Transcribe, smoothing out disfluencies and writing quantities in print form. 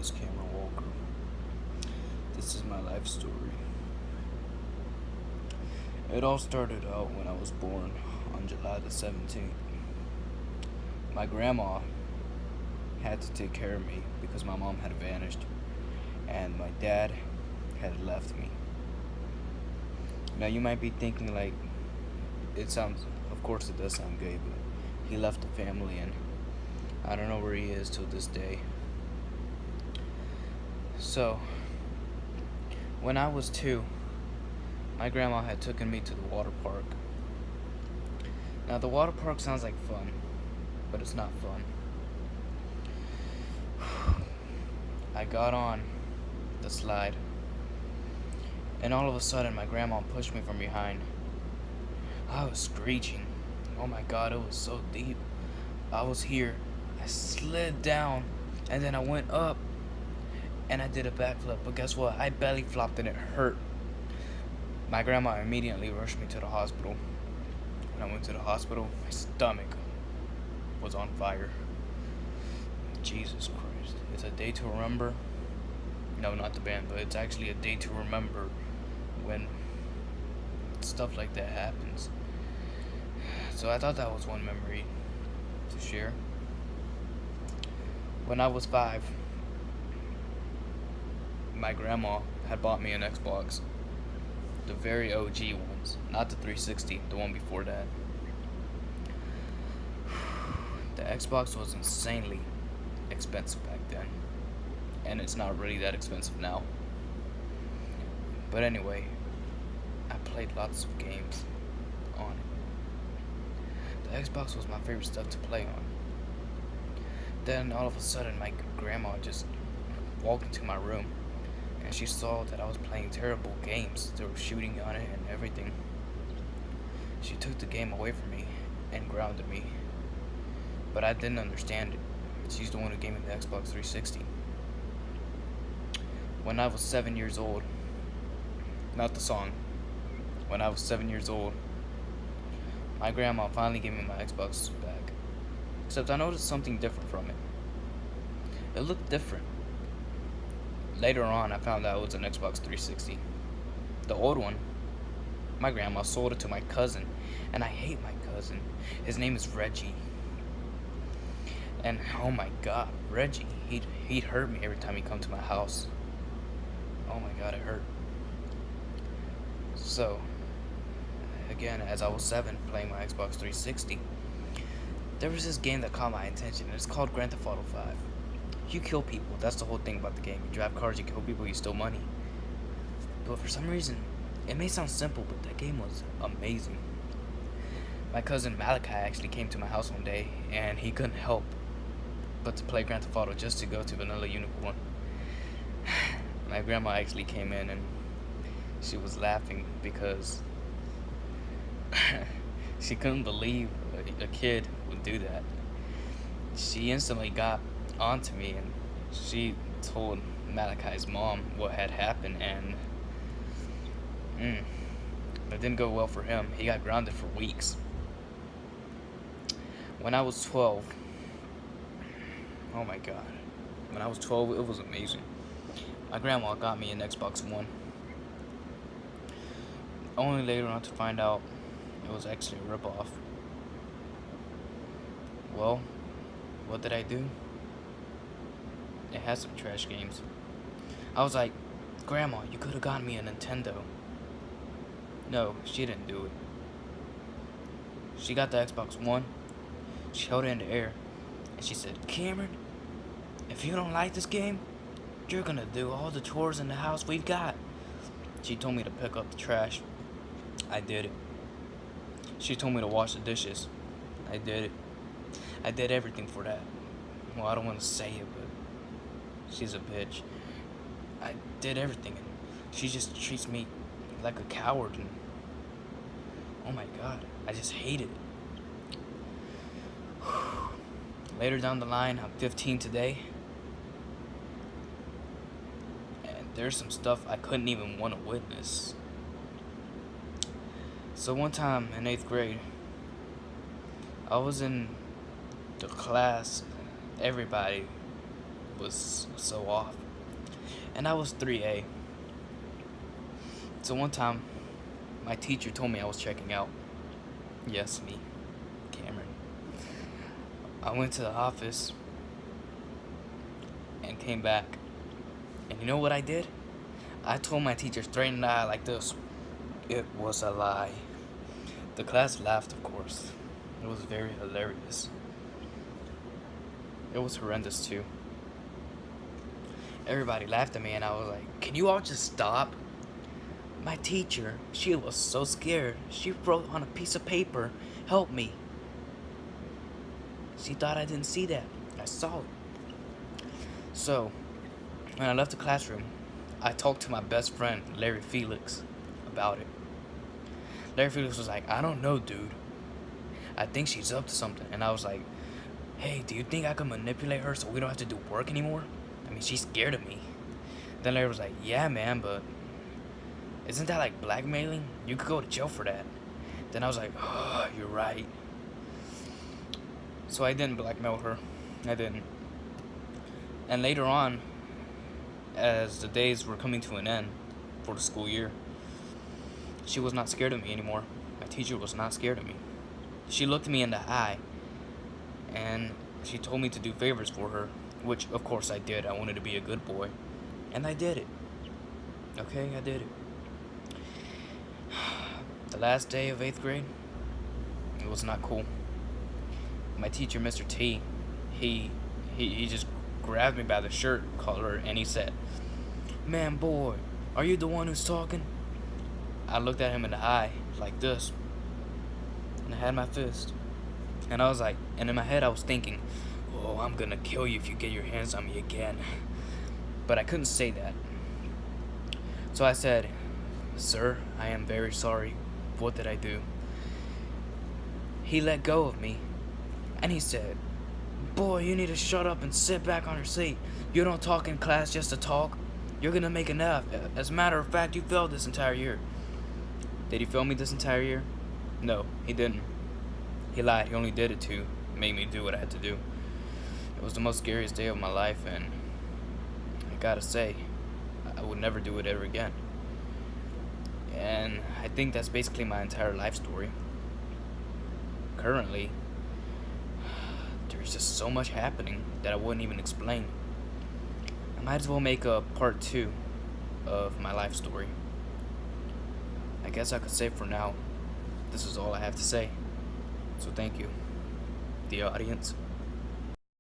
is Cameron Walker. This is my life story. It all started out when I was born on July the 17th. My grandma had to take care of me because my mom had vanished and my dad had left me. Now you might be thinking like, of course it does sound gay, but he left the family and I don't know where he is till this day. So, when I was 2, my grandma had taken me to the water park. Now the water park sounds like fun, but it's not fun. I got on the slide, and all of a sudden my grandma pushed me from behind. I was screeching. Oh my god, it was so deep. I was here. I slid down, and then I went up, and I did a backflip. But guess what? I belly flopped, and it hurt. My grandma immediately rushed me to the hospital. When I went to the hospital, my stomach was on fire. Jesus Christ. It's a day to remember. No, not the band, but it's actually a day to remember when stuff like that happens. So I thought that was one memory to share. When I was 5, my grandma had bought me an Xbox. The very OG ones, not the 360, the one before that. The Xbox was insanely expensive back then, and it's not really that expensive now. But anyway, I played lots of games on it. The Xbox was my favorite stuff to play on. Then all of a sudden my grandma just walked into my room and she saw that I was playing terrible games. They were shooting on it and everything. She took the game away from me and grounded me. But I didn't understand it. She's the one who gave me the Xbox 360. When I was 7 years old, not the song, when I was 7 years old, my grandma finally gave me my Xbox back. Except I noticed something different from it. It looked different. Later on, I found out it was an Xbox 360. The old one, my grandma sold it to my cousin, and I hate my cousin. His name is Reggie. And oh my god, Reggie, he'd hurt me every time he come to my house. Oh my god, it hurt. So, again, as I was 7 playing my Xbox 360, there was this game that caught my attention, and it's called Grand Theft Auto 5. You kill people, that's the whole thing about the game. You drive cars, you kill people, you steal money. But for some reason, it may sound simple, but that game was amazing. My cousin Malachi actually came to my house one day, and he couldn't help but to play Grand Theft Auto just to go to Vanilla Unicorn. My grandma actually came in, and she was laughing because she couldn't believe a kid would do that. She instantly got onto me and she told Malachi's mom what had happened, and it didn't go well for him. He got grounded for weeks. When I was 12, oh my god, when I was 12, it was amazing. My grandma got me an Xbox One. Only later on to find out it was actually a ripoff. Well, what did I do? It had some trash games. I was like, Grandma, you could have gotten me a Nintendo. No, she didn't do it. She got the Xbox One, she held it in the air, and she said, Cameron, if you don't like this game, you're gonna do all the chores in the house we've got. She told me to pick up the trash. I did it. She told me to wash the dishes. I did it. I did everything for that. Well, I don't want to say it, but she's a bitch. I did everything, and she just treats me like a coward, and oh my god, I just hated it. Later down the line, I'm 15 today, and there's some stuff I couldn't even want to witness. So one time in 8th grade, I was in the class, everybody was so off. And I was 3A. So one time, my teacher told me I was checking out. Yes, me, Cameron. I went to the office and came back. And you know what I did? I told my teacher straight in the eye like this. It was a lie. The class laughed, of course. It was very hilarious. It was horrendous too. Everybody laughed at me and I was like, can you all just stop? My teacher, she was so scared. She wrote on a piece of paper, help me. She thought I didn't see that. I saw it. So, when I left the classroom, I talked to my best friend, Larry Felix, about it. Larry Felix was like, I don't know, dude. I think she's up to something. And I was like, hey, do you think I can manipulate her so we don't have to do work anymore? I mean, she's scared of me. Then Larry was like, yeah, man, but isn't that like blackmailing? You could go to jail for that. Then I was like, oh, you're right. So I didn't blackmail her. I didn't. And later on, as the days were coming to an end for the school year, she was not scared of me anymore. My teacher was not scared of me. She looked me in the eye and she told me to do favors for her, which of course I did. I wanted to be a good boy. And I did it. Okay, I did it. The last day of 8th grade, it was not cool. My teacher, Mr. T, he just grabbed me by the shirt collar and he said, man, boy, are you the one who's talking? I looked at him in the eye like this, and I had my fist. And I was like, and in my head I was thinking, oh, I'm gonna kill you if you get your hands on me again. But I couldn't say that. So I said, sir, I am very sorry. What did I do? He let go of me, and he said, boy, you need to shut up and sit back on your seat. You don't talk in class just to talk. You're gonna make an F. As a matter of fact, you failed this entire year. Did he fail me this entire year? No, he didn't. He lied. He only did it to make me do what I had to do. It was the most scariest day of my life, and I gotta say, I would never do it ever again. And I think that's basically my entire life story. Currently, there's just so much happening that I wouldn't even explain. I might as well make a part 2 of my life story. I guess I could say for now, this is all I have to say. So thank you, the audience.